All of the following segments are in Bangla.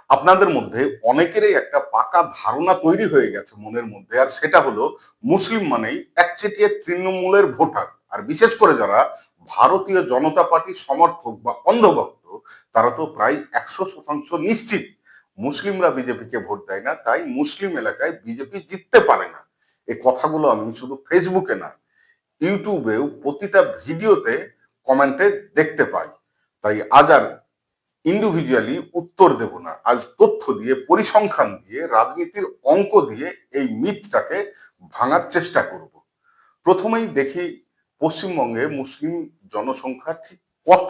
আপনাদের মধ্যে অনেকেরই একটা পাকা ধারণা তৈরি হয়ে গেছে মনের মধ্যে, আর সেটা হলো মুসলিম মানেই একচেটিয়া তৃণমূলের ভোটার। আর বিশেষ করে যারা ভারতীয় জনতা পার্টির সমর্থক বা অন্ধভক্ত, তারা তো প্রায় 100% নিশ্চিত মুসলিমরা বিজেপিকে ভোট দেয় না, তাই মুসলিম এলাকায় বিজেপি জিততে পারে না। এই কথাগুলো আমি শুধু ফেসবুকে না, ইউটিউবেও প্রতিটা ভিডিওতে কমেন্টে দেখতে পাই। তাই আজ আর ইন্ডিভিজুয়ালি উত্তর দেব না, আজ তথ্য দিয়ে, পরিসংখ্যান দিয়ে, রাজনীতির অঙ্ক দিয়ে এই মিথটাকে ভাঙার চেষ্টা করব। প্রথমেই দেখি পশ্চিমবঙ্গে মুসলিম জনসংখ্যা ঠিক কত।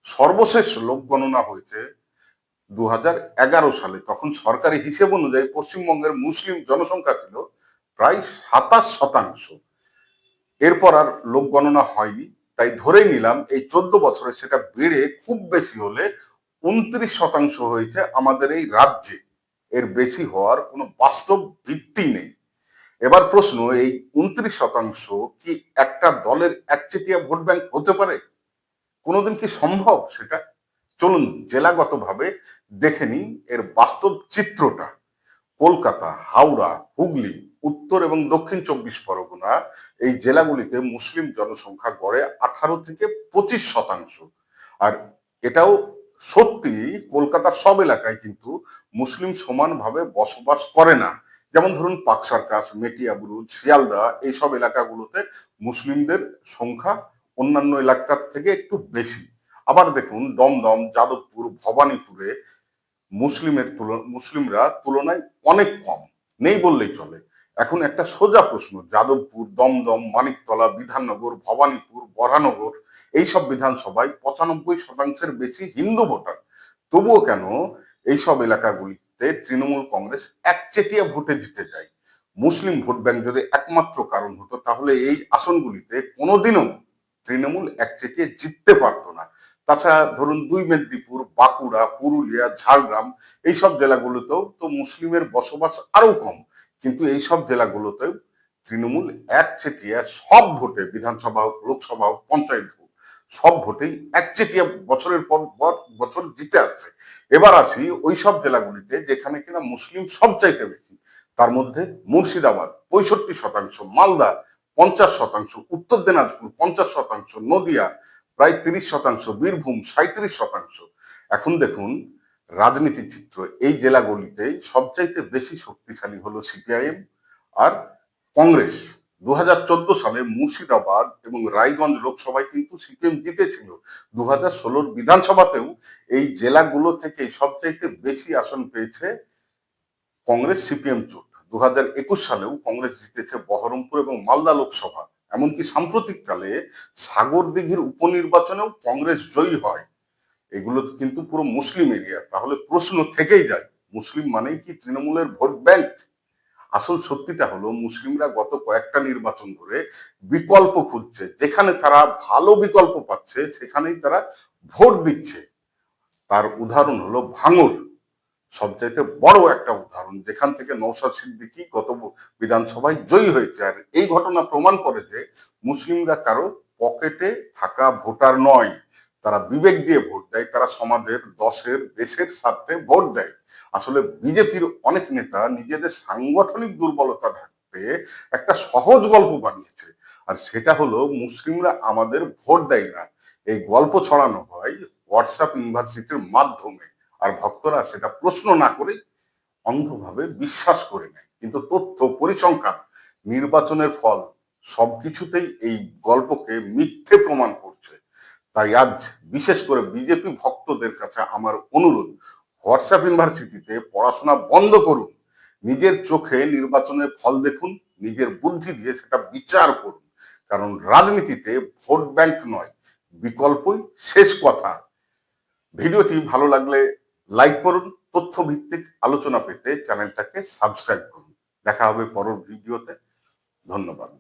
সর্বশেষ লোক গণনা হয়েছে 2011 সালে। তখন সরকারি হিসেব অনুযায়ী পশ্চিমবঙ্গের মুসলিম জনসংখ্যা ছিল প্রায় 27%। এরপর আর লোক গণনা হয়নি, তাই ধরেই নিলাম এই 14 বছরে সেটা বেড়ে খুব বেশি হলে 29% হয়েছে আমাদের এই রাজ্যে। এর বেশি হওয়ার কোনো বাস্তব ভিত্তি নেই। এবার প্রশ্ন, এই 29% কি একটা দলের একচেটিয়া ভোট ব্যাংক হতে পারে? কোনোদিন কি সম্ভব সেটা? চলুন জেলাগতভাবে দেখে নিন এর বাস্তব চিত্রটা। কলকাতা, হাওড়া, হুগলি, উত্তর এবং দক্ষিণ 24 পরগনা, এই জেলাগুলিতে মুসলিম জনসংখ্যা গড়ে 18 থেকে 25%। আর এটাও সত্যি, কলকাতার সব এলাকায় কিন্তু মুসলিম সমানভাবে বসবাস করে না। যেমন ধরুন পার্ক সার্কাস, মেটিয়াবুরুজ, শিয়ালদা, এইসব এলাকাগুলোতে মুসলিমদের সংখ্যা অন্যান্য এলাকার থেকে একটু বেশি। আবার দেখুন দমদম, যাদবপুর, ভবানীপুরে মুসলিমরা তুলনায় অনেক কম, নেই বললেই চলে। এখন একটা সোজা প্রশ্ন, যাদবপুর, দমদম, মানিকতলা, বিধাননগর, ভবানীপুর, বরানগর, এইসব বিধানসভায় 95%-এর বেশি হিন্দু ভোটার। তবুও কেন এইসব এলাকাগুলিতে তৃণমূল কংগ্রেস একচেটিয়া ভোটে জিতে যায়? মুসলিম ভোট ব্যাংক যদি একমাত্র কারণ হতো, তাহলে এই আসনগুলিতে কোনোদিনও তৃণমূল একচেটিয়া জিততে পারতো না। তাছাড়া ধরুন দুই মেদিনীপুর, বাঁকুড়া, পুরুলিয়া, ঝাড়গ্রাম, এইসব জেলাগুলোতেও তো মুসলিমের বসবাস আরো কম, কিন্তু এইসব জেলাগুলোতেও তৃণমূল একচেটিয়া সব ভোটে, বিধানসভা হোক, লোকসভা হোক, পঞ্চায়েত হোক, সব ভোটেই একচেটিয়া বছরের পর পর বছর জিতে আসছে। এবার আসি ওই সব জেলাগুলিতে যেখানে কিনা মুসলিম সবচাইতে বেশি। তার মধ্যে মুর্শিদাবাদ 65%, মালদা 50%, উত্তর দিনাজপুর 50%, নদিয়া প্রায় 30%, বীরভূম 37%। এখন দেখুন রাজনীতির চিত্র, এই জেলাগুলিতে সবচাইতে বেশি শক্তিশালী হলো সিপিআইএম আর কংগ্রেস। 2014 সালে মুর্শিদাবাদ এবং রায়গঞ্জ লোকসভায় কিন্তু সিপিএম জিতেছিল। 2016 বিধানসভাতেও এই জেলাগুলো থেকে সবচাইতে বেশি আসন পেয়েছে কংগ্রেস সিপিএম জোট। 2021 সালেও কংগ্রেস জিতেছে বহরমপুর এবং মালদা লোকসভা। এমনকি সাম্প্রতিককালে সাগরদিঘির উপনির্বাচনেও কংগ্রেস জয়ী হয়। এগুলো তো কিন্তু পুরো মুসলিম এরিয়া। তাহলে প্রশ্ন থেকেই যায়, মুসলিম মানেই কি তৃণমূলের ভোট ব্যাংক? আসল সত্যিটা হলো মুসলিমরা গত কয়েকটা নির্বাচন ধরে বিকল্প খুঁজছে, যেখানে তারা ভালো বিকল্প পাচ্ছে সেখানেই তারা ভোট দিচ্ছে। তার উদাহরণ হলো ভাঙড়, সবচাইতে বড় একটা উদাহরণ, যেখান থেকে নওশাদ সিদ্দিকী গত বিধানসভায় জয়ী হয়েছে। আর এই ঘটনা প্রমাণ করে যে মুসলিমরা কারো পকেটে থাকা ভোটার নয়, তারা বিবেক দিয়ে ভোট দেয়, তারা সমাজের, দেশের স্বার্থে ভোট দেয়। আসলে বিজেপির অনেক নেতা নিজেদের সাংগঠনিক দুর্বলতা ঢাকতে একটা সহজ গল্প বানিয়েছে, আর সেটা হলো মুসলিমরা আমাদের ভোট দেয় না। এই গল্প ছড়ানো হয় হোয়াটসঅ্যাপ ইউনিভার্সিটির মাধ্যমে, আর ভক্তরা সেটা প্রশ্ন না করে অন্ধভাবে বিশ্বাস করে নেয়। কিন্তু তথ্য, পরিসংখ্যান, নির্বাচনের ফল সবকিছুতেই এই গল্পকে মিথ্যে প্রমাণ করছে। তাই আজ বিশেষ করে বিজেপি ভক্তদের কাছে আমার অনুরোধ, হোয়াটসঅ্যাপ ইউনিভার্সিটিতে পড়াশোনা বন্ধ করুন, নিজের চোখে নির্বাচনের ফল দেখুন, নিজের বুদ্ধি দিয়ে সেটা বিচার করুন। কারণ রাজনীতিতে ভোট ব্যাংক নয়, বিকল্পই শেষ কথা। ভিডিওটি ভালো লাগলে লাইক করুন, তথ্য ভিত্তিক আলোচনা পেতে চ্যানেলটাকে সাবস্ক্রাইব করুন। দেখা হবে পরের ভিডিওতে। ধন্যবাদ।